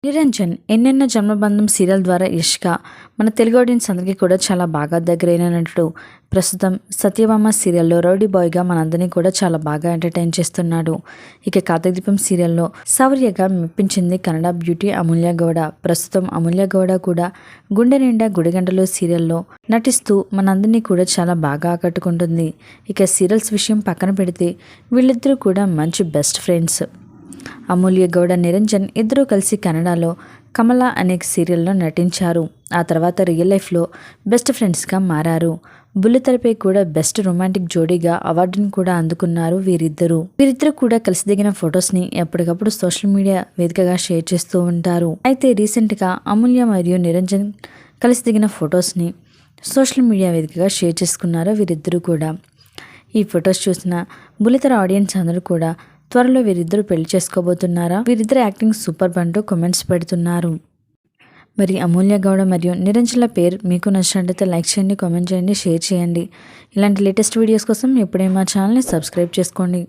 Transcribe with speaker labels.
Speaker 1: నిరంజన్ ఎన్నెన్నో జన్మబంధం సీరియల్ ద్వారా యష్గా మన తెలుగు ఆడియన్స్ అందరికీ కూడా చాలా బాగా దగ్గరైన నటుడు. ప్రస్తుతం సత్యభామ సీరియల్లో రౌడీ బాయ్గా మనందరినీ కూడా చాలా బాగా ఎంటర్టైన్ చేస్తున్నాడు. ఇక కార్తీక దీపం సీరియల్లో శౌర్యగా మెప్పించింది కన్నడ బ్యూటీ అమూల్య గౌడ. ప్రస్తుతం అమూల్య గౌడ కూడా గుండె నిండా గుడిగంటలు సీరియల్లో నటిస్తూ మనందరినీ కూడా చాలా బాగా ఆకట్టుకుంటుంది. ఇక సీరియల్స్ విషయం పక్కన పెడితే వీళ్ళిద్దరూ కూడా మంచి బెస్ట్ ఫ్రెండ్స్. అమూల్య గౌడ, నిరంజన్ ఇద్దరూ కలిసి కన్నడలో కమల అనే సీరియల్లో నటించారు. ఆ తర్వాత రియల్ లైఫ్లో బెస్ట్ ఫ్రెండ్స్గా మారారు. బుల్లితెరపై కూడా బెస్ట్ రొమాంటిక్ జోడీగా అవార్డును కూడా అందుకున్నారు వీరిద్దరూ కూడా కలిసి దిగిన ఫొటోస్ని ఎప్పటికప్పుడు సోషల్ మీడియా వేదికగా షేర్ చేస్తూ ఉంటారు. అయితే రీసెంట్గా అమూల్య మరియు నిరంజన్ కలిసి దిగిన ఫొటోస్ని సోషల్ మీడియా వేదికగా షేర్ చేసుకున్నారు వీరిద్దరూ కూడా. ఈ ఫొటోస్ చూసిన బుల్లితెర ఆడియన్స్ అందరూ కూడా త్వరలో వీరిద్దరూ పెళ్లి చేసుకోబోతున్నారా, వీరిద్దరు యాక్టింగ్ సూపర్ అంటూ కామెంట్స్ పెడుతున్నారు. మరి అమూల్య గౌడ మరియు నిరంజన్ల పేరు మీకు నచ్చినట్లయితే లైక్ చేయండి, కామెంట్ చేయండి, షేర్ చేయండి. ఇలాంటి లేటెస్ట్ వీడియోస్ కోసం ఇప్పుడే మా ఛానల్ని సబ్స్క్రైబ్ చేసుకోండి.